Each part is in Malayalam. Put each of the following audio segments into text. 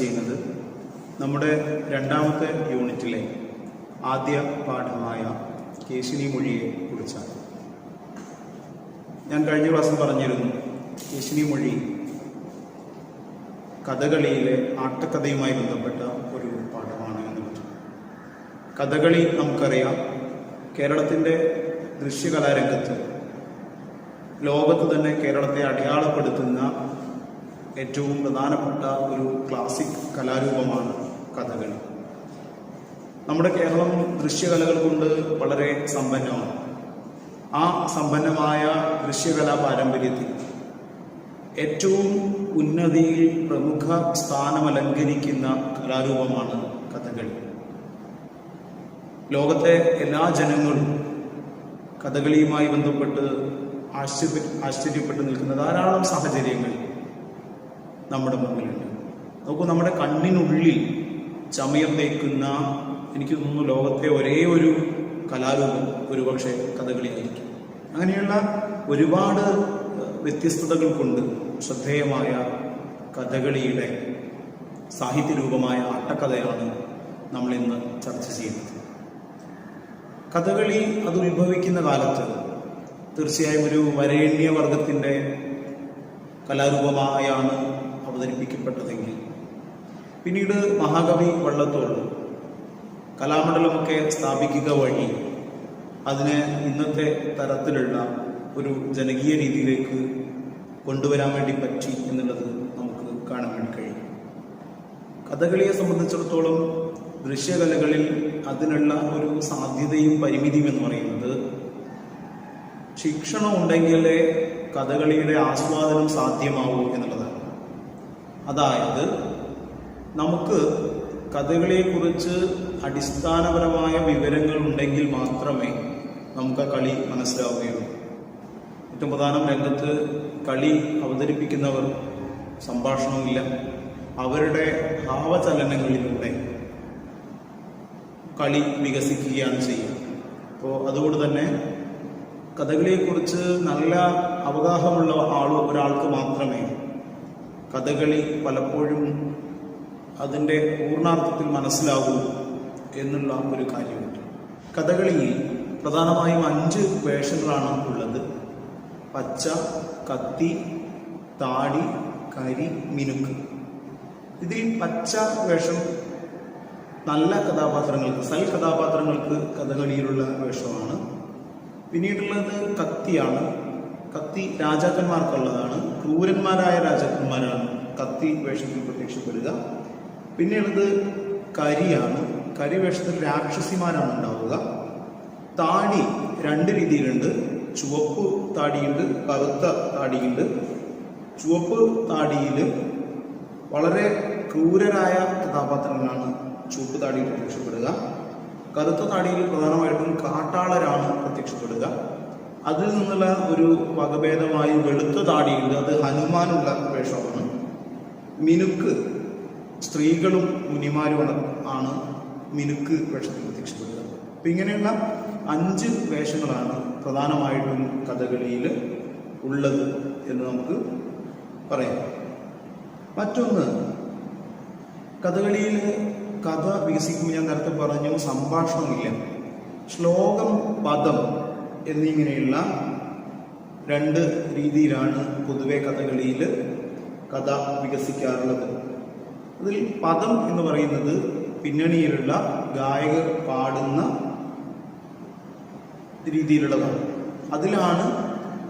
ചെയ്യുന്നത് നമ്മുടെ രണ്ടാമത്തെ യൂണിറ്റിലെ ആദ്യ പാഠമായ കേശിനി മൊഴിയെ കുറിച്ചാണ്. ഞാൻ കഴിഞ്ഞ ക്ലാസ്സിൽ പറഞ്ഞിരുന്നു, കേശിനി മൊഴി കഥകളിയിലെ ആട്ടക്കഥയുമായി ബന്ധപ്പെട്ട ഒരു പാഠമാണ് എന്നുള്ളത്. കഥകളി നമുക്കറിയാം, കേരളത്തിൻ്റെ ദൃശ്യകലാരംഗത്ത് ലോകത്ത് തന്നെ കേരളത്തെ അടയാളപ്പെടുത്തുന്ന ഏറ്റവും പ്രധാനപ്പെട്ട ഒരു ക്ലാസിക് കലാരൂപമാണ് കഥകളി. നമ്മുടെ കേരളം ദൃശ്യകലകൾ കൊണ്ട് വളരെ സമ്പന്നമാണ്. ആ സമ്പന്നമായ ദൃശ്യകലാ പാരമ്പര്യത്തിൽ ഏറ്റവും ഉന്നതിയിൽ പ്രമുഖ സ്ഥാനമലങ്കരിക്കുന്ന കലാരൂപമാണ് കഥകളി. ലോകത്തെ എല്ലാ ജനങ്ങളും കഥകളിയുമായി ബന്ധപ്പെട്ട് ആശ്ചര്യപ്പെട്ട് നിൽക്കുന്ന ധാരാളം സാഹചര്യങ്ങൾ നമ്മുടെ മുന്നിലുണ്ട്. നോക്കൂ, നമ്മുടെ കണ്ണിനുള്ളിൽ ചമയം തേക്കുന്ന, എനിക്ക് തോന്നുന്നു, ലോകത്തെ ഒരേ ഒരു കലാരൂപം ഒരുപക്ഷെ കഥകളിയായിരിക്കും. അങ്ങനെയുള്ള ഒരുപാട് വ്യത്യസ്തതകൾ കൊണ്ട് ശ്രദ്ധേയമായ കഥകളിയുടെ സാഹിത്യരൂപമായ ആട്ടക്കഥയാണ് നമ്മൾ ഇന്ന് ചർച്ച ചെയ്യുന്നത്. കഥകളി അത് ഉത്ഭവിക്കുന്ന കാലത്ത് തീർച്ചയായും ഒരു വരേണ്യവർഗത്തിൻ്റെ കലാരൂപമായാണ് അവതരിപ്പിക്കപ്പെട്ടതെങ്കിൽ പിന്നീട് മഹാകവി വള്ളത്തോൾ കലാമണ്ഡലമൊക്കെ സ്ഥാപിക്കുക വഴി അതിനെ ഇന്നത്തെ തരത്തിലുള്ള ഒരു ജനകീയ രീതിയിലേക്ക് കൊണ്ടുവരാൻ വേണ്ടി പറ്റി എന്നുള്ളത് നമുക്ക് കാണാൻ വേണ്ടി കഴിയും. കഥകളിയെ സംബന്ധിച്ചിടത്തോളം ദൃശ്യകലകളിൽ അതിനുള്ള ഒരു സാധ്യതയും പരിമിതിയും എന്ന് പറയുന്നത്, ശിക്ഷണം ഉണ്ടെങ്കിലേ കഥകളിയുടെ ആസ്വാദനം സാധ്യമാവൂ എന്നുള്ളതാണ്. അതായത് നമുക്ക് കഥകളിയെക്കുറിച്ച് അടിസ്ഥാനപരമായ വിവരങ്ങൾ ഉണ്ടെങ്കിൽ മാത്രമേ നമുക്ക് ആ കളി മനസ്സിലാവുകയുള്ളൂ. ഏറ്റവും പ്രധാനം, രംഗത്ത് കളി അവതരിപ്പിക്കുന്നവർ സംഭാഷണമില്ല, അവരുടെ ഭാവചലനങ്ങളിലൂടെ കളി വികസിക്കുകയാണ് ചെയ്യുക. അപ്പോൾ അതുകൊണ്ട് തന്നെ കഥകളിയെക്കുറിച്ച് നല്ല അവഗാഹമുള്ള ഒരാൾക്ക് മാത്രമേ കഥകളി പലപ്പോഴും അതിൻ്റെ പൂർണ്ണാർത്ഥത്തിൽ മനസ്സിലാകൂ എന്നുള്ള ഒരു കാര്യമുണ്ട്. കഥകളിയിൽ പ്രധാനമായും 5 വേഷങ്ങളാണ് ഉള്ളത്: പച്ച, കത്തി, താടി, കരി, മിനുക്ക്. ഇതിൽ പച്ച വേഷം നല്ല കഥാപാത്രങ്ങൾക്ക്, കഥാപാത്രങ്ങൾക്ക് കഥകളിയിലുള്ള വേഷമാണ്. പിന്നീടുള്ളത് കത്തിയാണ്. കത്തി രാജാക്കന്മാർക്കുള്ളതാണ്. ക്രൂരന്മാരായ രാജാക്കന്മാരാണ് കത്തി വേഷത്തിൽ പ്രത്യക്ഷപ്പെടുക. പിന്നെയുള്ളത് കരിയാണ്. കരി വേഷത്തിൽ രാക്ഷസിമാരാണ് ഉണ്ടാവുക. താടി 2 രീതിയിലുണ്ട്. ചുവപ്പ് താടിയുണ്ട്, കറുത്ത താടിയുണ്ട്. ചുവപ്പ് താടിയിൽ വളരെ ക്രൂരരായ കഥാപാത്രങ്ങളാണ് ചുവപ്പ് താടിയിൽ പ്രത്യക്ഷപ്പെടുക. കറുത്ത താടിയിൽ പ്രധാനമായിട്ടും കാട്ടാളരാണ് പ്രത്യക്ഷപ്പെടുക. അതിൽ നിന്നുള്ള ഒരു വകഭേദമായി വെളുത്ത താടിയുണ്ട്, അത് ഹനുമാനുള്ള വേഷമാണ്. മിനുക്ക് സ്ത്രീകളും മുനിമാരും ആണ് മിനുക്ക് വേഷത്തിൽ പ്രത്യക്ഷപ്പെടുക. അപ്പം ഇങ്ങനെയുള്ള 5 വേഷങ്ങളാണ് പ്രധാനമായിട്ടും കഥകളിയിൽ ഉള്ളത് എന്ന് നമുക്ക് പറയാം. മറ്റൊന്ന്, കഥകളിയിൽ കഥ വികസിക്കുമ്പോൾ ഞാൻ നേരത്തെ പറഞ്ഞു, സംഭാഷണമില്ല. ശ്ലോകം, പദം എന്നിങ്ങനെയുള്ള 2 രീതിയിലാണ് പൊതുവെ കഥകളിയിൽ കഥ വികസിക്കാറുള്ളത്. അതിൽ പദം എന്ന് പറയുന്നത് പിന്നണിയിലുള്ള ഗായകർ പാടുന്ന രീതിയിലുള്ളതാണ്. അതിലാണ്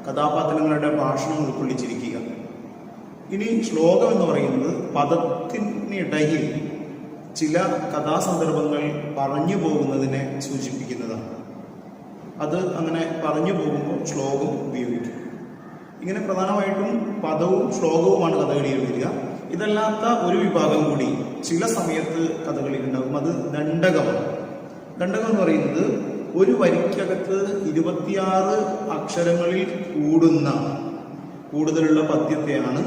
കഥാപാത്രങ്ങളുടെ ഭാഷണം ഉൾക്കൊള്ളിച്ചിരിക്കുക. ഇനി ശ്ലോകം എന്ന് പറയുന്നത് പദത്തിനിടയിൽ ചില കഥാസന്ദർഭങ്ങൾ പറഞ്ഞു പോകുന്നതിനെ സൂചിപ്പിക്കുന്നതാണ്. അത് അങ്ങനെ പറഞ്ഞു പോകുമ്പോൾ ശ്ലോകം ഉപയോഗിക്കും. ഇങ്ങനെ പ്രധാനമായിട്ടും പദവും ശ്ലോകവുമാണ് കഥകളിയിൽ വരിക. ഇതല്ലാത്ത ഒരു വിഭാഗം കൂടി ചില സമയത്ത് കഥകളിയിൽ ഉണ്ടാകും. അത് ദണ്ഡകമാണ്. ദണ്ഡകം എന്ന് പറയുന്നത് ഒരു വരിക്കകത്ത് 26 അക്ഷരങ്ങളിൽ കൂടുതലുള്ള പദ്യത്തെയാണ്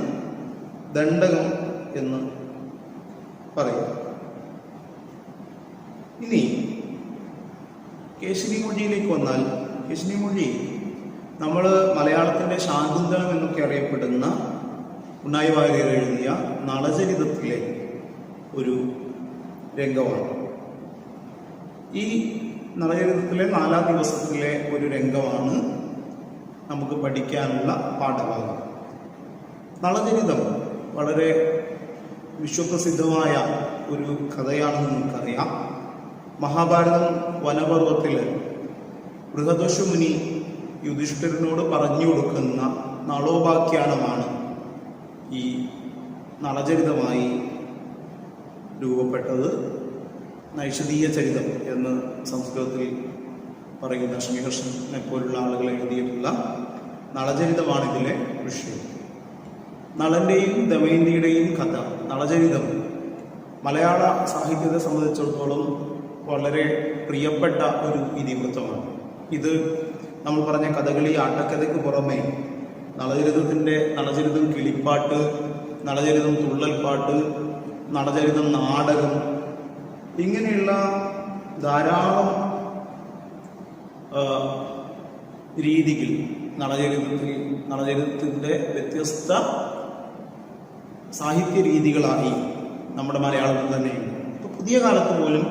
ദണ്ഡകം എന്ന് പറയുക. ഇനി കേശിനി മൊഴിയിലേക്ക് വന്നാൽ, കേശിനി മൊഴി നമ്മൾ മലയാളത്തിൻ്റെ ശാകുന്തളം എന്നൊക്കെ അറിയപ്പെടുന്ന ഉണ്ണായി വാര്യർ എഴുതിയ നളചരിതത്തിലെ ഒരു രംഗമാണ്. ഈ നളചരിതത്തിലെ 4-ാം ദിവസത്തിലെ ഒരു രംഗമാണ് നമുക്ക് പഠിക്കാനുള്ള പാഠഭാഗം. നളചരിതം വളരെ വിശ്വപ്രസിദ്ധമായ ഒരു കഥയാണെന്ന് നമുക്കറിയാം. മഹാഭാരതം വനപർവത്തിൽ ബൃഹദശ്വമുനി യുധിഷ്ഠിരനോട് പറഞ്ഞു കൊടുക്കുന്ന നളോപാഖ്യാനമാണ് ഈ നളചരിതമായി രൂപപ്പെട്ടത്. നൈഷധീയ ചരിതം എന്ന് സംസ്കൃതത്തിൽ പറയുന്ന ശ്രീകൃഷ്ണനെ പോലുള്ള ആളുകൾ എഴുതിയിട്ടുള്ള നളചരിതമാണ് ഇതിലെ വിഷയം. നളന്റെയും ദമയന്തിയുടെയും കഥ, നളചരിതം മലയാള സാഹിത്യത്തെ സംബന്ധിച്ചിടത്തോളം വളരെ പ്രിയപ്പെട്ട ഒരു ഇതിവൃത്തമാണ്. ഇത് നമ്മൾ പറഞ്ഞ കഥകളി ആട്ടക്കഥയ്ക്ക് പുറമെ നളചരിതം കിളിപ്പാട്ട്, നളചരിതം തുള്ളൽപ്പാട്ട്, നളചരിതം നാടകം, ഇങ്ങനെയുള്ള ധാരാളം രീതികൾ നളചരിതത്തിൻ്റെ വ്യത്യസ്ത സാഹിത്യ രീതികളായി നമ്മുടെ മലയാളത്തിൽ തന്നെയുണ്ട്. ഇപ്പോൾ പുതിയ കാലത്ത് പോലും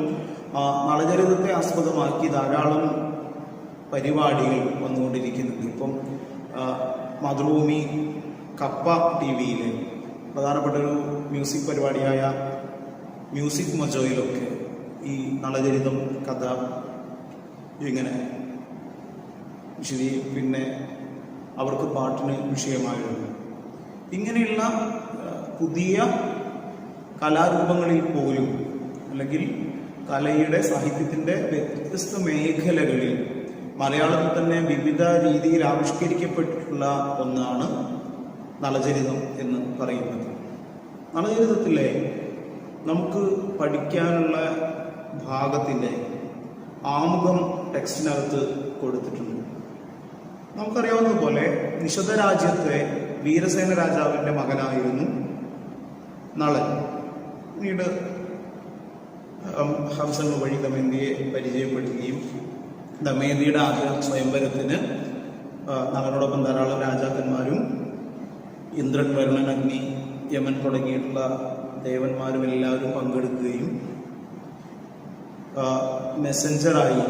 നളചരിതത്തെ ആസ്പദമാക്കി ധാരാളം പരിപാടികൾ വന്നുകൊണ്ടിരിക്കുന്നുണ്ട്. ഇപ്പം മാതൃഭൂമി കപ്പ TV-യിലെ പ്രധാനപ്പെട്ട ഒരു മ്യൂസിക് പരിപാടിയായ മ്യൂസിക് മൊജോയിലൊക്കെ ഈ നളചരിതം കഥ ഇങ്ങനെ പിന്നെ അവർക്ക് പാട്ടിന് വിഷയമായിട്ടുണ്ട്. ഇങ്ങനെയുള്ള പുതിയ കലാരൂപങ്ങളിൽ പോലും അല്ലെങ്കിൽ കലയുടെ സാഹിത്യത്തിൻ്റെ വ്യത്യസ്ത മേഖലകളിൽ മലയാളത്തിൽ തന്നെ വിവിധ രീതിയിൽ ആവിഷ്കരിക്കപ്പെട്ടിട്ടുള്ള ഒന്നാണ് നളചരിതം എന്ന് പറയുന്നത്. നളചരിതത്തിലെ നമുക്ക് പഠിക്കാനുള്ള ഭാഗത്തിൻ്റെ ആമുഖം ടെക്സ്റ്റിനകത്ത് കൊടുത്തിട്ടുണ്ട്. നമുക്കറിയാവുന്നതുപോലെ നിഷധ രാജ്യത്തെ വീരസേന രാജാവിൻ്റെ മകനായിരുന്നു നളൻ. പിന്നീട് ഹംസൻ വഴി ദമയന്തിയെ പരിചയപ്പെടുകയും ദമയന്തിയുടെ ആദ്യ സ്വയംവരത്തിന് നളനോടൊപ്പം ധാരാളം രാജാക്കന്മാരും ഇന്ദ്രൻ, വരുണൻ, അഗ്നി, യമൻ തുടങ്ങിയിട്ടുള്ള ദേവന്മാരും എല്ലാവരും പങ്കെടുക്കുകയും മെസ്സഞ്ചറായി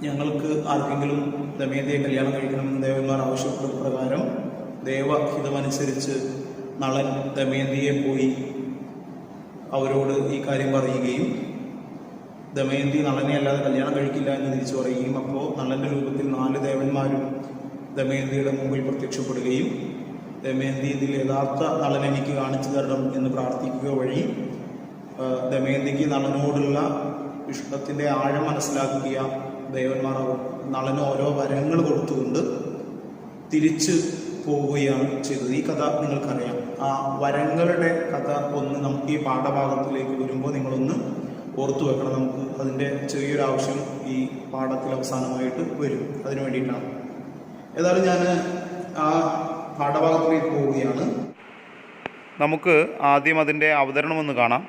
ഞങ്ങൾക്ക് ആർക്കെങ്കിലും ദമയന്തിയെ കല്യാണം കഴിക്കണമെന്ന് ദേവന്മാർ ആവശ്യപ്പെട്ട പ്രകാരം ദേവഹിതമനുസരിച്ച് നളൻ ദമയന്തിയെ പോയി അവരോട് ഈ കാര്യം പറയുകയും ദമയന്തി നളനെ അല്ലാതെ കല്യാണം കഴിക്കില്ല എന്ന് തിരിച്ചു പറയുകയും അപ്പോൾ നളന്റെ രൂപത്തിൽ 4 ദേവന്മാരും ദമയന്തിയുടെ മുമ്പിൽ പ്രത്യക്ഷപ്പെടുകയും ദമയന്തി ഇതിൽ യഥാർത്ഥ നളൻ എനിക്ക് കാണിച്ചു തരണം എന്ന് പ്രാർത്ഥിക്കുക വഴി ദമയന്തിക്ക് നളനോടുള്ള ഇഷ്ടത്തിൻ്റെ ആഴം മനസ്സിലാക്കിയ ദേവന്മാർ നളന് ഓരോ വരങ്ങൾ കൊടുത്തുകൊണ്ട് തിരിച്ച് പോവുകയാണ് ചെയ്തത്. ഈ കഥ നിങ്ങൾക്കറിയാം. ആ വരങ്ങളുടെ കഥ ഒന്ന് നമുക്ക് ഈ പാഠഭാഗത്തിലേക്ക് വരുമ്പോൾ നിങ്ങളൊന്ന് ഓർത്തു വെക്കണം. നമുക്ക് അതിൻ്റെ ചെറിയൊരു ആവശ്യം ഈ പാഠത്തിൽ അവസാനമായിട്ട് വരും. അതിനു വേണ്ടിയിട്ടാണ്. ഏതായാലും ഞാൻ ആ പാഠഭാഗത്തിലേക്ക് പോവുകയാണ്. നമുക്ക് ആദ്യം അതിൻ്റെ അവതരണം ഒന്ന് കാണാം.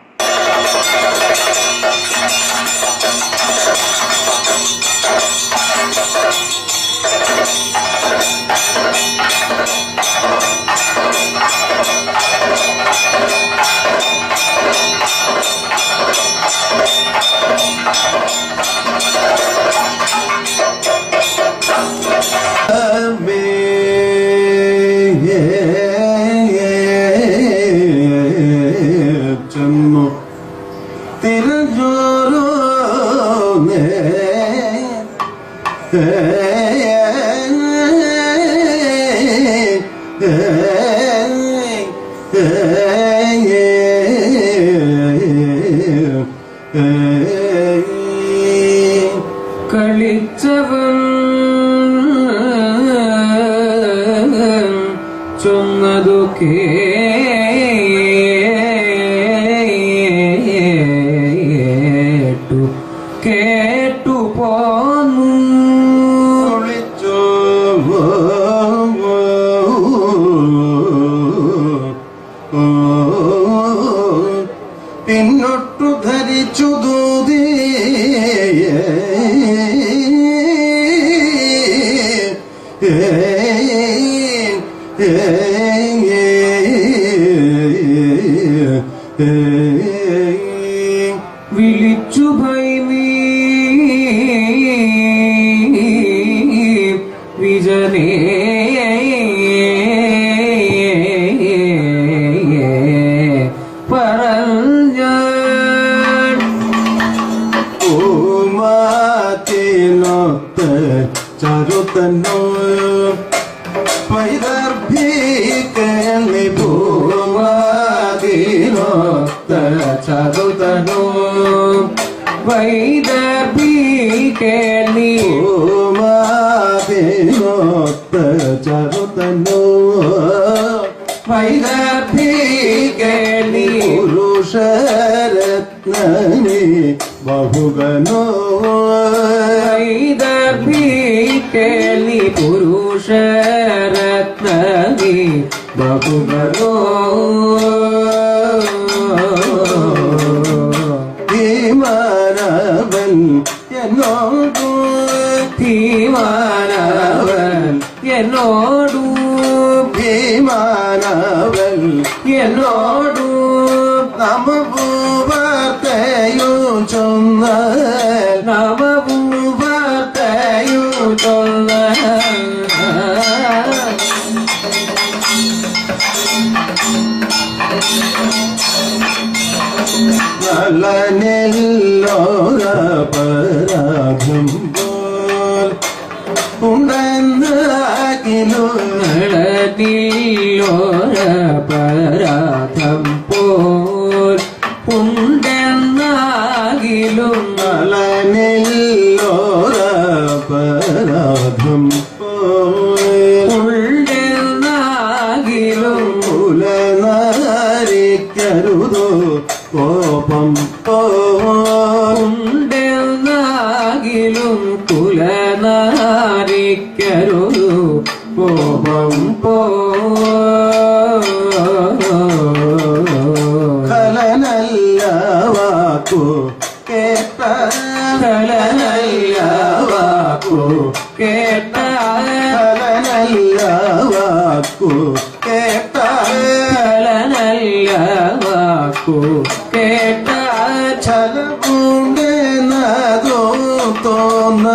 കളിച്ചവൻ ചൊന്നതു കേട്ടു പോന്നു പിന്നൊട്ടു ധരിച്ചു ദൂതി വിളിച്ചു ഭൈമീ വിജനേ പറഞ്ഞാൻ ഓമാത്തിനൊത്ത് ചരുതന്നോ വൈദർഭീകേളി ഭൂമാതിനൊത്ത ചതുതനോ വൈദർഭീകേളി ഓമാത്തിനൊത്ത് ചരുതന്നോ വൈദർഭീകേളി പുരുഷരത്നനി ബഹുഗനോ വൈദർഭീകേളി പുരുഷരത്നനി ബഹുഗനോ ധീമാനവൻ എന്നോടു ഭീമാനവൻ എന്നോടു ഭീമാനവൻ എന്നോടു നമഭൂവർത്തയു ചൊന്ന നമഭൂവർത്തയു ചൊന്ന നളനെല്ലോരപരാധം പോൽ ഉണ്ടെന്നാകിലോ നളനില്ലോരപരാധം പോൽ ഉണ്ടെന്നാകിലും നളനെല്ലോരപരാധം പോൽ ഉണ്ടെന്നാകിലും കുലനാരിക്കരുതോ കോപം ഉണ്ടെന്നാകിലും കുലനാരിക്കരുതു കോപം കലനല്ല വാക്കു കേട്ട കലനല്ല വാക്കു കേട്ട കലനല്ല വാക്കു കേട്ട കലനല്ല വാക്കു കേട്ട ചലമുണ്ടെന്നതോ തോന്ന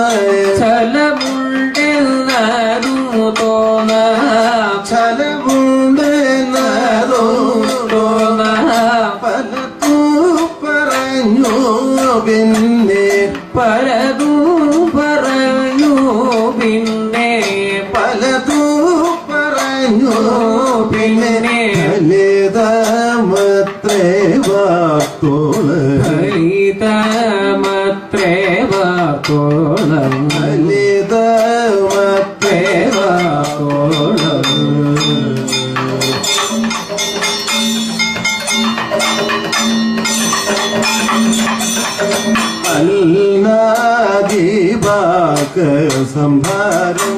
ചലമുണ്ടെന്നതു തോന്ന ചലമുണ്ടെന്നതോ തോന്ന പലതു പറഞ്ഞു പിന്നെ പലതു പറഞ്ഞു പിന്നെ പലതു പറഞ്ഞു പിന്നെ ലളിതമത്രേ വാത്തോള് ഫലിതമത്രേ വാക്കോളം ലളിതമത്രേ വാക്കോളം അൽനാദിവാക സംഭാരം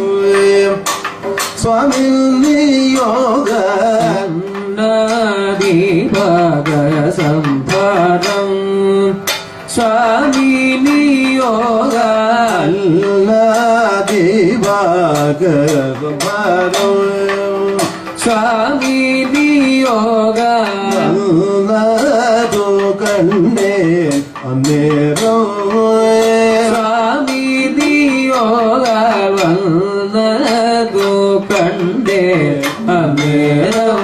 സ്വാമി നിയോഗ നാദിഭാഗ സംഭാരം സ്വാമി നിയോഗ അൽനാദിവാക സംഭാരം സ്വാമി നിയോഗ അൽനാദു കണ്ടേ അന്നേരോ സ്വാമി നിയോഗ വന്നതു കണ്ടേ അന്നേരം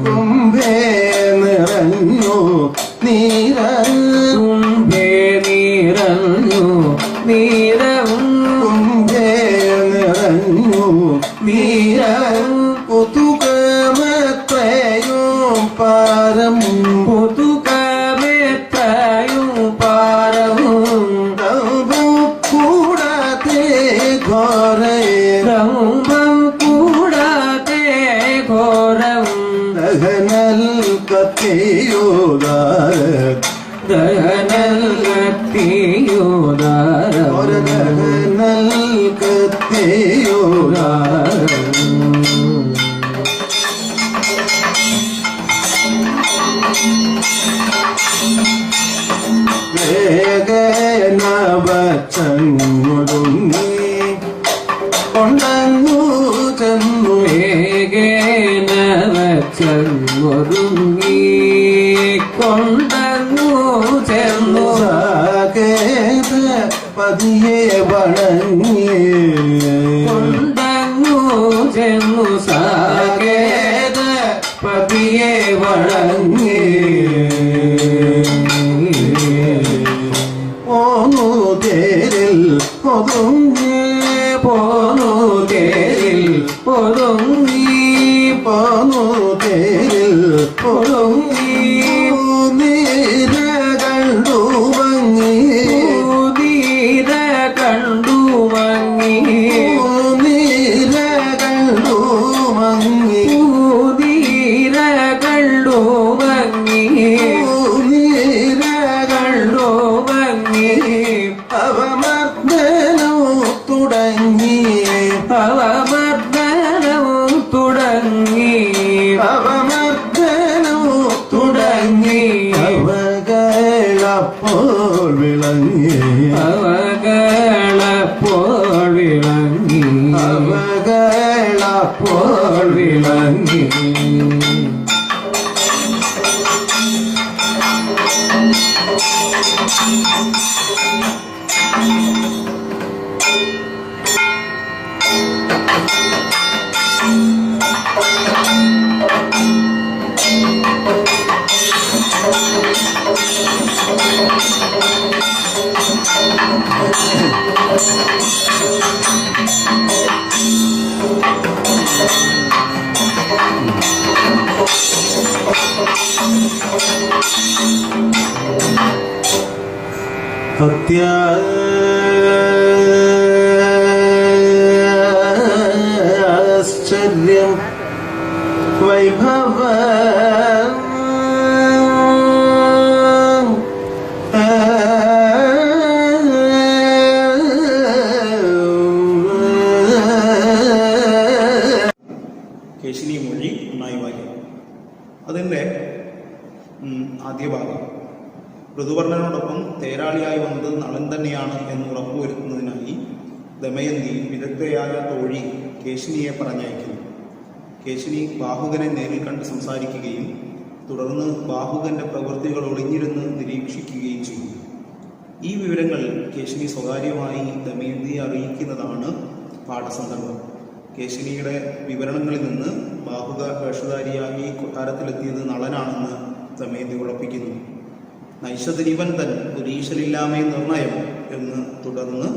കുംഭേ നിറഞ്ഞു കുംഭേ നിറഞ്ഞു നീരവും കുംഭേ നിറഞ്ഞു കുതുകമത്രയും പാരം പുതുകമെത്രയും പാരവും കൂടാതെ ഘോരേ ബ്രഹ്മം കൂടാതെ ഘോരവും ദഹനൽ കത്തിയോദാര ദഹനൽ കത്തിയോദാരം ദഹനൽ കത്തിയോദാര വേഗനവച്ചങ്ങൊടുങ്ങി കൊണ്ടങ്ങു ചെന്നു വേഗേന വച്ചൊരുങ്ങി കൊണ്ടങ്ങു ചെന്നു സാകേത പതിയെ വണങ്ങി കൊണ്ടങ്ങു ചെന്നു സാകേത പതിയെ വണങ്ങി പോന്നു തേരിൽ ഒതുങ്ങി പോന്നു തേരിൽ ഒതുങ്ങി പോന്നു തേരിൽ ഒതുങ്ങി നീര കണ്ടു ഭംഗി നീര കണ്ടു മങ്ങി നീര കണ്ടു ഭംഗി നീര കണ്ടു മങ്ങി നീര കണ്ടു മങ്ങി അവമർദ്ദനവും തുടങ്ങി അവമർദ്ദനവും തുടങ്ങി അവമർദ്ദനവും തുടങ്ങി അവകളപ്പോൾ വിളങ്ങി അവകളപ്പോൾ വിളങ്ങി അവകളപ്പോൾ വിളങ്ങി അത്യാശ്ചര്യം വൈഭവ കേശിനി മൊഴി ഒന്നായി വായിക്കും. അതിൻ്റെ ആദ്യ ഭാഗം ഋതുവർണ്ണനോടൊപ്പം തേരാളിയായി വന്നത് നളൻ തന്നെയാണ് എന്ന് ഉറപ്പുവരുത്തുന്നതിനായി ദമയന്തി വിദഗ്ധയായ തോഴി കേശിനിയെ പറഞ്ഞയക്കുന്നു. കേശിനി ബാഹുകനെ നേരിൽ കണ്ട് സംസാരിക്കുകയും തുടർന്ന് ബാഹുകന്റെ പ്രവൃത്തികൾ ഒളിഞ്ഞിരുന്ന് നിരീക്ഷിക്കുകയും ചെയ്തു. ഈ വിവരങ്ങൾ കേശിനി സ്വകാര്യമായി ദമയന്തിയെ അറിയിക്കുന്നതാണ് പാഠസന്ദർഭം. കേശിനിയുടെ വിവരണങ്ങളിൽ നിന്ന് ബാഹുക വേഷധാരിയായി കൊട്ടാരത്തിലെത്തിയത് നളനാണെന്ന് ദമയന്തി ഉറപ്പിക്കുന്നു. നൈഷധനിവൻ തൻ ഒരീശലില്ലാമേ നിർണയം എന്ന് തുടർന്ന്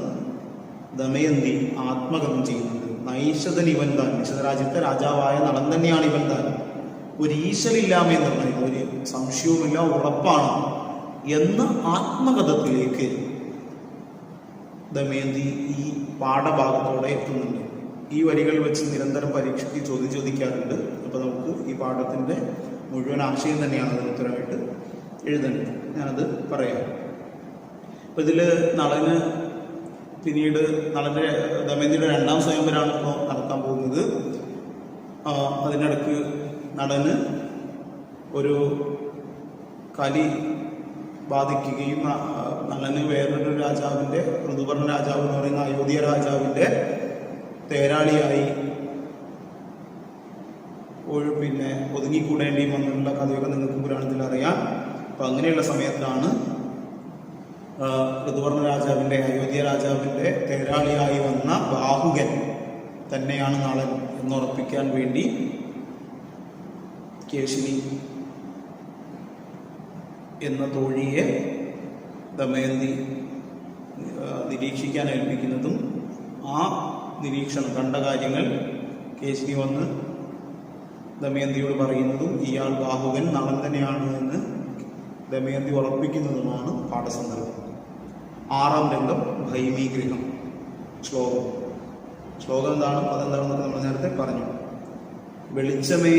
ദമയന്തി ആത്മകഥം ചെയ്യുന്നുണ്ട്. നൈഷധനിവൻ താൻ, നിഷധരാജ്യത്തെ രാജാവായ നളൻ തന്നെയാണ് ഇവൻ താൻ, ഒരു ഈശലില്ലാമേ നിർണയം, ഒരു സംശയവുമില്ല, ഉറപ്പാണ് എന്ന ആത്മകഥത്തിലേക്ക് ദമയന്തി ഈ പാഠഭാഗത്തോടെ എത്തുന്നുണ്ട്. ഈ വരികൾ വെച്ച് നിരന്തരം പരീക്ഷയ്ക്ക് ചോദിക്കാറുണ്ട്. അപ്പോൾ നമുക്ക് ഈ പാഠത്തിൻ്റെ മുഴുവൻ ആശയം തന്നെയാണ് അതിന് ഉത്തരമായിട്ട് എഴുതേണ്ടത്. ഞാനത് പറയാം. അപ്പോൾ ഇതിൽ നളന് പിന്നീട് നളൻ്റെ ദമയന്തിയുടെ രണ്ടാം സ്വയംവരമാണ് ഇപ്പോൾ നടക്കാൻ പോകുന്നത്. അതിനിടയ്ക്ക് നളന് ഒരു കലി ബാധിക്കുകയും നളന് വേറൊരു രാജാവിൻ്റെ, ഋതുപർണ രാജാവ് എന്ന് പറയുന്ന അയോധ്യ രാജാവിൻ്റെ തേരാളിയായി പിന്നെ ഒതുങ്ങിക്കൂടേണ്ടിയും വന്നിട്ടുള്ള കഥയൊക്കെ നിങ്ങൾക്ക് പുരാണത്തിൽ അറിയാം. അപ്പം അങ്ങനെയുള്ള സമയത്താണ് ഋതുവർണ്ണ രാജാവിൻ്റെ, അയോധ്യ രാജാവിൻ്റെ തേരാളിയായി വന്ന ബാഹുകൻ തന്നെയാണ് നളൻ എന്നുറപ്പിക്കാൻ വേണ്ടി കേശിനി എന്ന തോഴിയെ ദമയന്തി നിരീക്ഷിക്കാൻ ഏൽപ്പിക്കുന്നതും ആ നിരീക്ഷണം കണ്ട കാര്യങ്ങൾ കേശിനി വന്ന് ദമയന്തിയോട് പറയുന്നതും ഇയാൾ ബാഹുകൻ നളൻ തന്നെയാണ് എന്ന് ദമയന്തി ഉറപ്പിക്കുന്നതുമാണ് പാഠസന്ദർഭം. 6-ാം രംഗം ഭൈമീഗൃഹം. ശ്ലോകം എന്താണ്, അതെന്താണെന്നൊക്കെ നമ്മൾ നേരത്തെ പറഞ്ഞു. വെളിച്ചമേ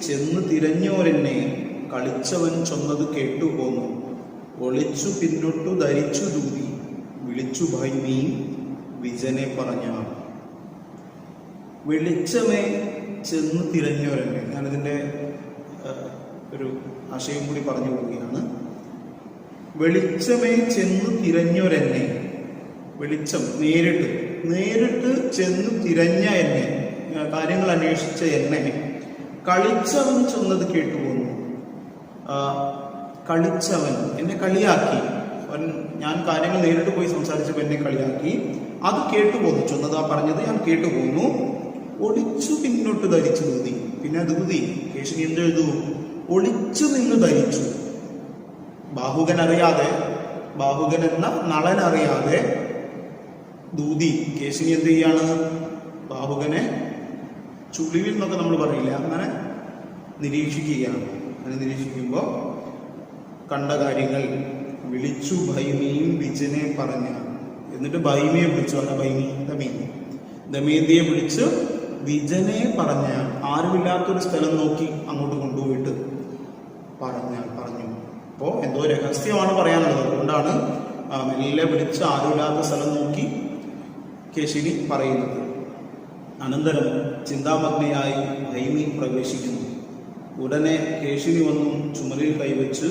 ചെന്ന് തിരഞ്ഞോരെന്നെ കളിച്ചവൻ ചൊന്നത് കേട്ടുപോന്നു, ഒളിച്ചു പിന്നൊട്ടു ധരിച്ചു ദൂതി വിളിച്ചു ഭൈമീ വിജനെ പറഞ്ഞ. വെളിച്ചമേ ചെന്ന് തിരഞ്ഞോരെന്നെ, ഞാനിതിൻ്റെ ഒരു ആശയം കൂടി പറഞ്ഞു പോവുകയാണ്. വെളിച്ചമേ ചെന്ന് തിരഞ്ഞൊരെന്നെ, വെളിച്ചം നേരിട്ട് ചെന്ന് തിരഞ്ഞ എന്നെ, കാര്യങ്ങൾ അന്വേഷിച്ച എന്നെ കളിച്ചവൻ ചെന്നത് കേട്ടുപോന്നു. കളിച്ചവൻ എന്നെ കളിയാക്കി. അവൻ ഞാൻ കാര്യങ്ങൾ നേരിട്ട് പോയി സംസാരിച്ചപ്പോൾ എന്നെ കളിയാക്കി. അത് കേട്ടുപോന്നു. ചൊന്നതാ പറഞ്ഞത് ഞാൻ കേട്ടുപോന്നു. ഒളിച്ചു പിന്നോട്ട് ധരിച്ചു തൂതി. പിന്നെ അത് തൂതി. കേശിനി എന്തെഴുതു? ഒളിച്ചു നിന്ന് ധരിച്ചു. ബാഹുകൻ അറിയാതെ, ബാഹുകൻ എന്ന നളൻ അറിയാതെ ദൂതി. കേശിനി എന്ത് ചെയ്യാണ്? ബാഹുകനെ ചുളിവിൽ എന്നൊക്കെ നമ്മൾ പറയില്ല, അങ്ങനെ നിരീക്ഷിക്കുകയാണ്. അങ്ങനെ നിരീക്ഷിക്കുമ്പോൾ കണ്ട കാര്യങ്ങൾ വിളിച്ചു. ഭൈമിയും വിജനെ പറഞ്ഞ. എന്നിട്ട് ഭൈമിയെ വിളിച്ചു. ആരാ ഭൈമി? ദമയന്തിയെ വിളിച്ച് വിജനെ പറഞ്ഞ. ആരുമില്ലാത്തൊരു സ്ഥലം നോക്കി അങ്ങോട്ട് കൊണ്ടുപോയിട്ട് പറഞ്ഞു. അപ്പോൾ എന്തോ രഹസ്യമാണ് പറയാനുള്ളത്. അതുകൊണ്ടാണ് മെല്ലെ വിളിച്ച് ആരുമില്ലാത്ത സ്ഥലം നോക്കി കേശിനി പറയുന്നത്. അനന്തരം ചിന്താമഗ്നയായി ഭൈമി പ്രവേശിക്കുന്നു. ഉടനെ കേശിനി വന്നും ചുമലിൽ കൈവച്ച്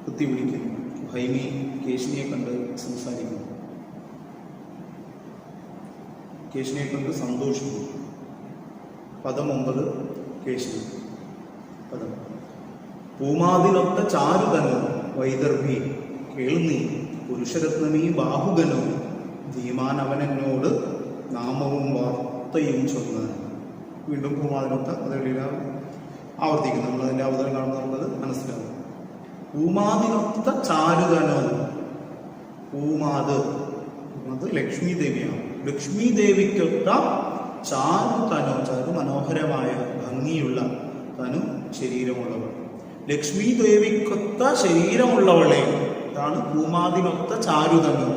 കുത്തി വിളിക്കുന്നു. ഭൈമി കേശിനിയെ കണ്ട് സംസാരിക്കുന്നു. കേശിനിയെ കണ്ട് സന്തോഷിക്കുന്നു. പദം 9 കേശിനി. പദം: പൂമാതിനൊത്ത ചാരുതനോ വൈദർഭി കേൾന്നീ പുരുഷരത്നമീ ബാഹുകനോ ധീമാൻ അവനെന്നോട് നാമവും വാർത്തയും ചൊന്നാൻ. വീണ്ടും പൂമാതിനൊത്ത, അതെല്ലാം ആവർത്തിക്കുന്നു. നമ്മൾ അതിൻ്റെ അവതരണം കാണുന്നത് മനസ്സിലാവും. പൂമാതിനൊത്ത ചാരുതനോ. പൂമാത് ലക്ഷ്മി ദേവിയാണ്. ലക്ഷ്മി ദേവിക്കൊത്ത ചാരുതനോ, ചാരു മനോഹരമായ ഭംഗിയുള്ള തനു ശരീരമുള്ളവൾ. ലക്ഷ്മി ദേവിക്കൊത്ത ശരീരമുള്ളവളെ. ഇതാണ് പൂമാതിനൊത്ത ചാരുതനോ.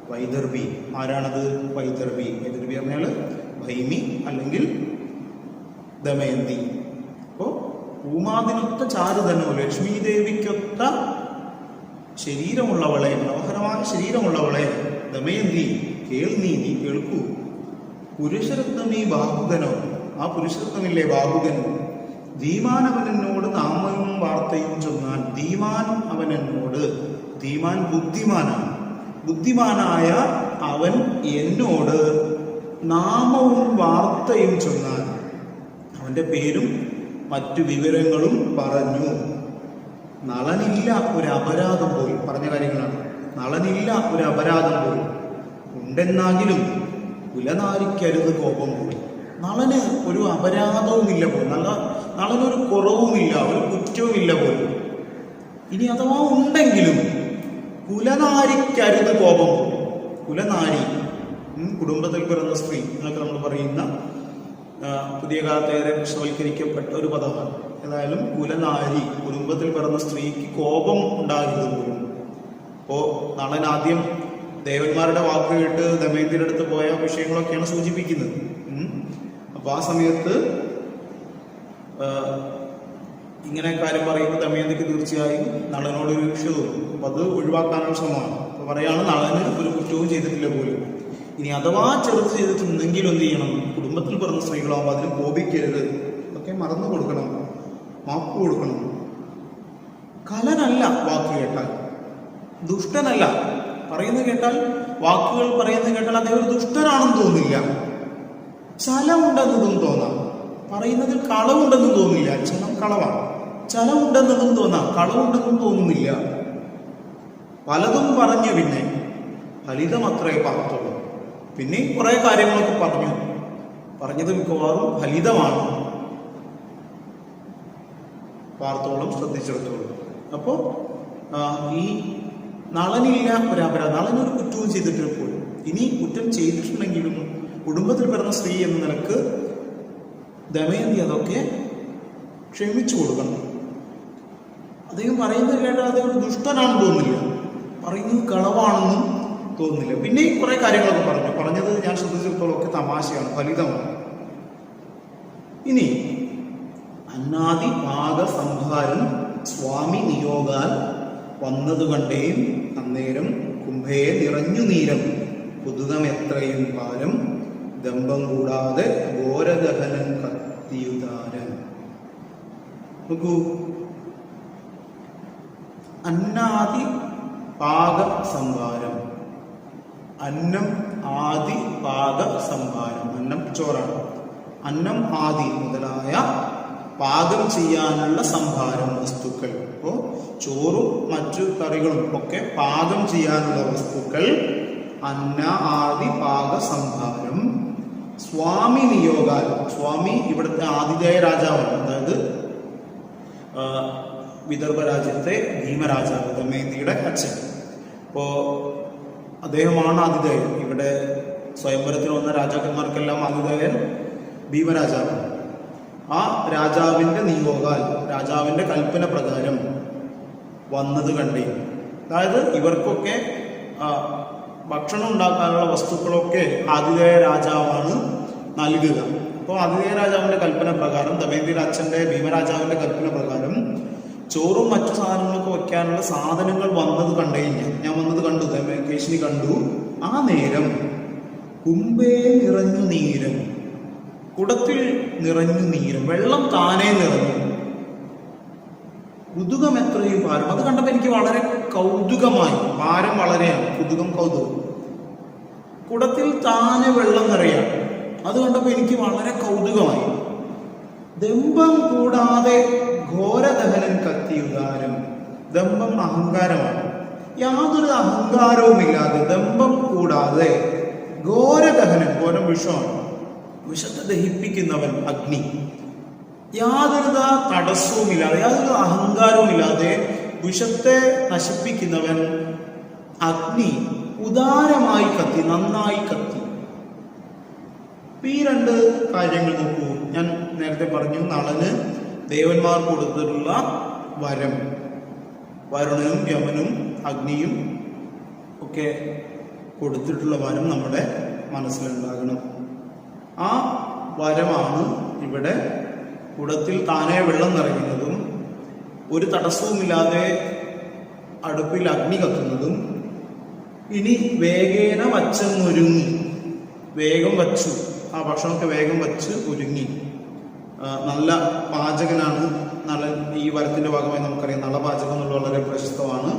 വൈദർഭി. ആരാണത്? വൈദർഭി. വൈദർഭി പറഞ്ഞാൽ ഭൈമി അല്ലെങ്കിൽ ദമയന്തി. അപ്പോ പൂമാതിനൊത്ത ചാരുതനോ, ലക്ഷ്മി ദേവിക്കൊത്ത ശരീരമുള്ളവളെ, മനോഹരമായ ശരീരമുള്ളവളെ ദമയന്തി കേൾനീ, നീ കേൾക്കൂ. പുരുഷരത്നമീ ബാഹുകനോ, ആ പുരുഷരത്നമില്ലേ ബാഹുകൻ. ധീമാൻ അവനെന്നോട് നാമവും വാർത്തയും ചൊന്നാൽ. ധീമാൻ അവനെന്നോട്, ധീമാൻ ബുദ്ധിമാനാണ്. ബുദ്ധിമാനായ അവൻ എന്നോട് നാമവും വാർത്തയും ചൊന്നാൽ. അവന്റെ പേരും മറ്റു വിവരങ്ങളും പറഞ്ഞു. നളനില്ല ഒരു അപരാധം പോയി. പറഞ്ഞ കാര്യങ്ങളാണ്. നളനില്ല ഒരു അപരാധം പോയി. ഉണ്ടെന്നാകിലും കുലനാരിക്കരുത് കോപം പോയി. നളന് ഒരു അപരാധവുമില്ല പോലും. നളനൊരു കുറവുമില്ല, ഒരു കുറ്റവുമില്ല പോലും. ഇനി അഥവാ ഉണ്ടെങ്കിലും കുലനാരിക്കരുത് കോപം പോയി. കുലനാരി, കുടുംബത്തിൽ പിറന്ന സ്ത്രീ എന്നൊക്കെ നമ്മൾ പറയുന്ന പുതിയ കാലത്ത് ഏറെ വിഷവൽക്കരിക്കപ്പെട്ട ഒരു പദമാണ്. ഏതായാലും കുലനാരി, കുടുംബത്തിൽ പിറന്ന സ്ത്രീക്ക് കോപം ഉണ്ടാകരുത് പോലും. അപ്പോൾ നളൻ ആദ്യം ദേവന്മാരുടെ വാക്ക് കേട്ട് ദമയന്തിയുടെ അടുത്ത് പോയ വിഷയങ്ങളൊക്കെയാണ് സൂചിപ്പിക്കുന്നത്. അപ്പൊ ആ സമയത്ത് ഇങ്ങനെ കാര്യം പറയുമ്പോൾ ദമയന്തിക്ക് തീർച്ചയായും നളനോടൊരു വിഷയം തോന്നും. അപ്പൊ അത് ഒഴിവാക്കാനുള്ള ശ്രമമാണ്. അപ്പൊ പറയാണ് നളന് ഒരു കുറ്റവും ചെയ്തിട്ടില്ല പോലും. ഇനി അഥവാ ചെറുത് ചെയ്തിട്ടുണ്ടെങ്കിലും എന്ത് ചെയ്യണം? കുടുംബത്തിൽ പിറന്ന സ്ത്രീകളാകുമ്പോൾ അതിന് കോപിക്കരുത്, അതൊക്കെ മറന്നു കൊടുക്കണം, മാപ്പ് കൊടുക്കണം. കലനല്ല വാക്ക് കേട്ടാൽ, ദുഷ്ടനല്ല. പറയുന്നത് കേട്ടാൽ, വാക്കുകൾ പറയുന്നത് കേട്ടാൽ അദ്ദേഹം ഒരു ദുഷ്ടനാണെന്ന് തോന്നില്ല. ചലമുണ്ടെന്നതും തോന്നാം. പറയുന്നതിൽ കളവുണ്ടെന്നും തോന്നില്ല. ചലം കളവാണ്. ചലമുണ്ടെന്നതും തോന്നാം, കളവുണ്ടെന്നും തോന്നുന്നില്ല. പലതും പറഞ്ഞു. പിന്നെ ഫലിതമത്രേ പാർത്തോളം. പിന്നെ കുറെ കാര്യങ്ങളൊക്കെ പറഞ്ഞത് മിക്കവാറും ഫലിതമാണ്. പാർത്തോളം ശ്രദ്ധിച്ചിടത്തോളം. അപ്പോ ഈ നളനില്ല ഒരു അപരാധം. നളനൊരു കുറ്റവും ചെയ്തിട്ടില്ല പോലും. ഇനി കുറ്റം ചെയ്തിട്ടുണ്ടെങ്കിലും കുടുംബത്തിൽ പിറന്ന സ്ത്രീ എന്ന നിലക്ക് ദമയന്തി അതൊക്കെ ക്ഷമിച്ചു കൊടുക്കണം. അദ്ദേഹം പറയുന്നത് കേട്ടാൽ അദ്ദേഹം ദുഷ്ടനാണെന്ന് തോന്നില്ല, പറയുന്നത് കളവാണെന്നും തോന്നുന്നില്ല. പിന്നെ കുറെ കാര്യങ്ങളൊക്കെ പറഞ്ഞത് ഞാൻ ശ്രദ്ധിച്ചിടത്തോളം ഒക്കെ തമാശയാണ്, ഫലിതമാണ്. ഇനി അന്നാദി പാക സംഹാരം സ്വാമി നിയോഗാൽ വന്നത് കണ്ടേയും അന്നേരം കുംഭയെ നിറഞ്ഞു നീരം പുതുകം എത്രയും പാരം ദമ്പം കൂടാതെ ഘോരദഹനൻ കത്തിയുതാരൻ. നോക്കൂ, അന്നാദി പാക സംഹാരം. അന്നം ആദി പാക സംഹാരം. അന്നം ചോറാണ്. അന്നം ആദി മുതലായ പാകം ചെയ്യാനുള്ള സംഭാരം വസ്തുക്കൾ. അപ്പോൾ ചോറും മറ്റു കറികളും ഒക്കെ പാകം ചെയ്യാനുള്ള വസ്തുക്കൾ അന്ന ആദി പാക സംഭാരം. സ്വാമി നിയോഗാൽ, സ്വാമി ഇവിടുത്തെ ആതിഥേയ രാജാവാണ്, അതായത് വിദർഭ രാജ്യത്തെ ഭീമരാജാവ്, ദമയന്തിയുടെ അച്ഛൻ. അപ്പോ അദ്ദേഹമാണ് ആതിഥേയൻ. ഇവിടെ സ്വയംവരത്തിൽ വന്ന രാജാക്കന്മാർക്കെല്ലാം ആതിഥേയൻ ഭീമരാജാവാണ്. ആ രാജാവിന്റെ നിയോഗാൽ, രാജാവിന്റെ കൽപ്പന പ്രകാരം വന്നത് കണ്ടേ. അതായത് ഇവർക്കൊക്കെ ഭക്ഷണം ഉണ്ടാക്കാനുള്ള വസ്തുക്കളൊക്കെ ആതിഥേയ രാജാവാണ് നൽകുക. അപ്പോൾ ആതിഥേയ രാജാവിന്റെ കൽപ്പന പ്രകാരം, ദമയന്തിയുടെ അച്ഛന്റെ ഭീമരാജാവിന്റെ കൽപ്പന പ്രകാരം ചോറും മറ്റു സാധനങ്ങളൊക്കെ വയ്ക്കാനുള്ള സാധനങ്ങൾ വന്നത് കണ്ടുകഴിഞ്ഞാൽ, ഞാൻ വന്നത് കണ്ടു, കേശിനി കണ്ടു. ആ നേരം കുംഭേ നിറഞ്ഞു നീരം, കുടത്തിൽ നിറഞ്ഞു നീരും, വെള്ളം താനേ നിറഞ്ഞു. കുതുകം എത്രയും ഭാരം. അത് കണ്ടപ്പോൾ എനിക്ക് വളരെ കൗതുകമായി. ഭാരം വളരെയാണ്, കുതുകം കൗതുകം. കുടത്തിൽ താനെ വെള്ളം നിറയാം. അത് കണ്ടപ്പോൾ എനിക്ക് വളരെ കൗതുകമായി. ദമ്പം കൂടാതെ ഘോരദഹനൻ കത്തിയുദാരം. ദമ്പം അഹങ്കാരമാണ്. യാതൊരു അഹങ്കാരവുമില്ലാതെ, ദമ്പം കൂടാതെ ഘോരദഹനൻ, ഘോരം വിഷമാണ്, വിഷത്തെ ദഹിപ്പിക്കുന്നവൻ അഗ്നി. യാതൊരു തടസ്സവുമില്ലാതെ, യാതൊരു അഹങ്കാരവുമില്ലാതെ വിഷത്തെ നശിപ്പിക്കുന്നവൻ അഗ്നി ഉദാരമായി കത്തി, നന്നായി കത്തി. ഈ രണ്ട് കാര്യങ്ങൾ നോക്കൂ. ഞാൻ നേരത്തെ പറഞ്ഞു, നളന് ദേവന്മാർ കൊടുത്തിട്ടുള്ള വരം, വരുണനും യമനും അഗ്നിയും ഒക്കെ കൊടുത്തിട്ടുള്ള വരം നമ്മുടെ മനസ്സിലുണ്ടാകണം. ആ വരമാണ് ഇവിടെ കുടത്തിൽ താനെ വെള്ളം നിറയുന്നതും ഒരു തടസ്സവുമില്ലാതെ അടുപ്പിൽ അഗ്നി കത്തുന്നതും. ഇനി വേഗേന വച്ചൊരുങ്ങി, വേഗം വച്ചു, ആ ഭക്ഷണമൊക്കെ വേഗം വച്ച് ഒരുങ്ങി. നല്ല പാചകനാണ് നളൻ. ഈ വരത്തിന്റെ ഭാഗമായി നമുക്കറിയാം, നളപാചകം എന്നുള്ള വളരെ പ്രശസ്തമാണ്.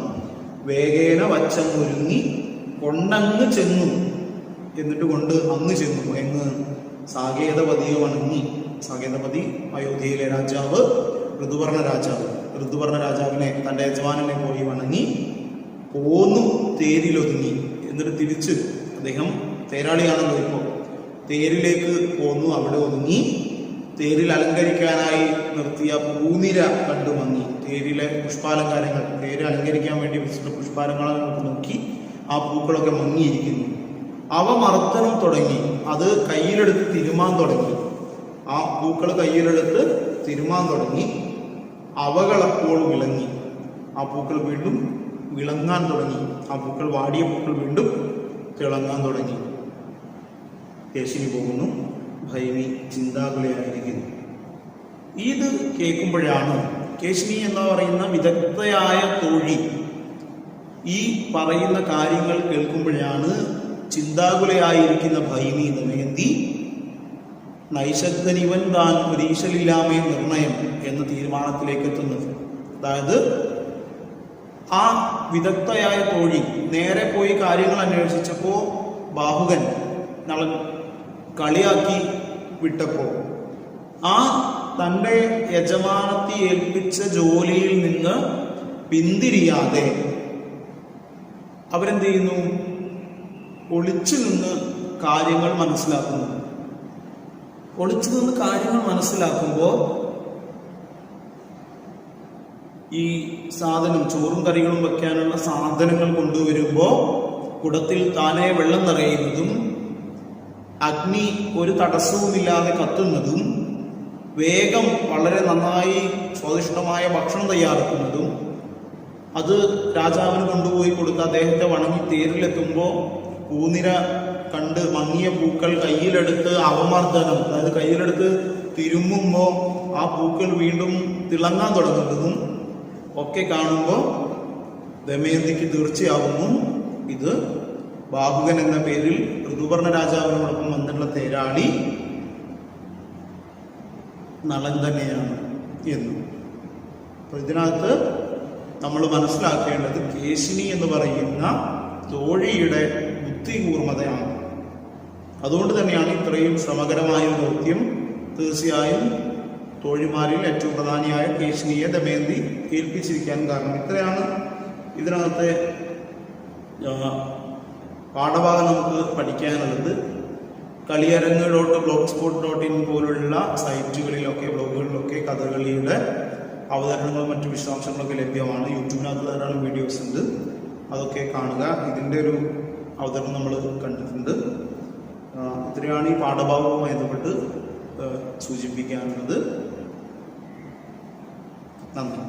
വേഗേന വച്ചൊരുങ്ങി കൊണ്ടങ്ങ് ചെന്നു, എന്നിട്ട് കൊണ്ട് അങ്ങ് ചെന്നു. എന്ന് സാകേതപതിയെ വണങ്ങി. സാകേതപതി അയോധ്യയിലെ രാജാവ്, ഋതുവർണ രാജാവ്. ഋതുവർണ രാജാവിനെ, തന്റെ യജമാനെ പോയി വണങ്ങി പോന്നു, തേരിലൊതുങ്ങി. എന്നിട്ട് തിരിച്ച് അദ്ദേഹം തേരാളിയാണല്ലോ ഇപ്പോൾ, തേരിലേക്ക് പോന്നു, അവിടെ ഒതുങ്ങി. തേരിൽ അലങ്കരിക്കാനായി നിർത്തിയ പൂനിര കണ്ടു മങ്ങി. തേരിലെ പുഷ്പാലങ്കാരങ്ങൾ, തേര് അലങ്കരിക്കാൻ വേണ്ടി വെച്ചിട്ടുള്ള പുഷ്പാലങ്കാരങ്ങൾ നോക്കി ആ പൂക്കളൊക്കെ മങ്ങിയിരിക്കുന്നു. അവ മർദ്ദനം തുടങ്ങി, അത് കയ്യിലെടുത്ത് തിരുമാൻ തുടങ്ങി. ആ പൂക്കൾ കയ്യിലെടുത്ത് തിരുമാൻ തുടങ്ങി. അവകളപ്പോൾ വിളങ്ങി, ആ പൂക്കൾ വീണ്ടും വിളങ്ങാൻ തുടങ്ങി. ആ പൂക്കൾ, വാടിയ പൂക്കൾ വീണ്ടും തിളങ്ങാൻ തുടങ്ങി. കേശിനി പോകുന്നു, ഭൈമി ചിന്താകുലയായിരിക്കുന്നു. ഇത് കേൾക്കുമ്പോഴാണ് കേശിനി എന്ന് പറയുന്ന വിദഗ്ധയായ തോഴി ഈ പറയുന്ന കാര്യങ്ങൾ കേൾക്കുമ്പോഴാണ് ചിന്താകുലയായിരിക്കുന്ന ഭൈമി ദമയന്തി നൈഷദ്ധനിവൻ താൻ ഒരീശലില്ലാമേ നിർണയം എന്ന തീരുമാനത്തിലേക്ക് എത്തുന്നത്. അതായത് ആ വിദഗ്ധയായ തോഴി നേരെ പോയി കാര്യങ്ങൾ അന്വേഷിച്ചപ്പോൾ ബാഹുകൻ നളൻ കളിയാക്കി വിട്ടപ്പോൾ ആ തൻ്റെ യജമാനത്തി ഏൽപ്പിച്ച ജോലിയിൽ നിന്ന് പിന്തിരിയാതെ അവരെന്ത് ചെയ്യുന്നു? ഒളിച്ചു നിന്ന് കാര്യങ്ങൾ മനസ്സിലാക്കുന്നു. ഒളിച്ചു നിന്ന് കാര്യങ്ങൾ മനസ്സിലാക്കുമ്പോൾ ഈ സാധനം, ചോറും കറികളും വെക്കാനുള്ള സാധനങ്ങൾ കൊണ്ടുവരുമ്പോൾ കുടത്തിൽ താനെ വെള്ളം നിറയുന്നതും അഗ്നി ഒരു തടസ്സവുമില്ലാതെ കത്തുന്നതും വേഗം വളരെ നന്നായി സ്വാദിഷ്ടമായ ഭക്ഷണം തയ്യാറാക്കുന്നതും അത് രാജാവിന് കൊണ്ടുപോയി കൊടുത്ത് അദ്ദേഹത്തെ വണങ്ങി തേരിലെത്തുമ്പോൾ പൂനിര കണ്ട് മങ്ങിയ പൂക്കൾ കയ്യിലെടുത്ത് അവമർദ്ദനം, അതായത് കയ്യിലെടുത്ത് തിരുമ്മുമ്പോൾ ആ പൂക്കൾ വീണ്ടും തിളങ്ങാൻ തുടങ്ങുന്നതും ഒക്കെ കാണുമ്പോൾ ദമയന്തിക്ക് തീർച്ചയാവുന്നു ഇത് ബാഹുകൻ എന്ന പേരിൽ ഋതുവർണ രാജാവിനോടൊപ്പം വന്നിട്ടുള്ള തേരാളി നളൻ തന്നെയാണ് എന്ന്. അപ്പൊ ഇതിനകത്ത് നമ്മൾ മനസ്സിലാക്കേണ്ടത് കേശിനി എന്ന് പറയുന്ന തോഴിയുടെ ബുദ്ധികൂർമ്മതയാണ്. അതുകൊണ്ട് തന്നെയാണ് ഇത്രയും ശ്രമകരമായ ദൗത്യം തീർച്ചയായും തോഴിമാരിൽ ഏറ്റവും പ്രധാനിയായ കേശിനിയെ ദമയന്തി ഏൽപ്പിച്ചിരിക്കാൻ കാരണം. ഇത്രയാണ് ഇതിനകത്തെ പാഠഭാഗം നമുക്ക് പഠിക്കാനുള്ളത്. കളിയരങ്ങ്.blogspot.in പോലുള്ള സൈറ്റുകളിലൊക്കെ ബ്ലോഗുകളിലൊക്കെ കഥകളിയുടെ അവതരണങ്ങളും മറ്റു വിശദാംശങ്ങളൊക്കെ ലഭ്യമാണ്. യൂട്യൂബിനകത്ത് ധാരാളം വീഡിയോസ് ഉണ്ട്, അതൊക്കെ കാണുക. ഇതിൻ്റെ ഒരു അവതരണം നമ്മൾ കണ്ടിട്ടുണ്ട്. ഇത്രയാണ് ഈ പാഠഭാഗവുമായി ബന്ധപ്പെട്ട് സൂചിപ്പിക്കാനുള്ളത്. നന്ദി.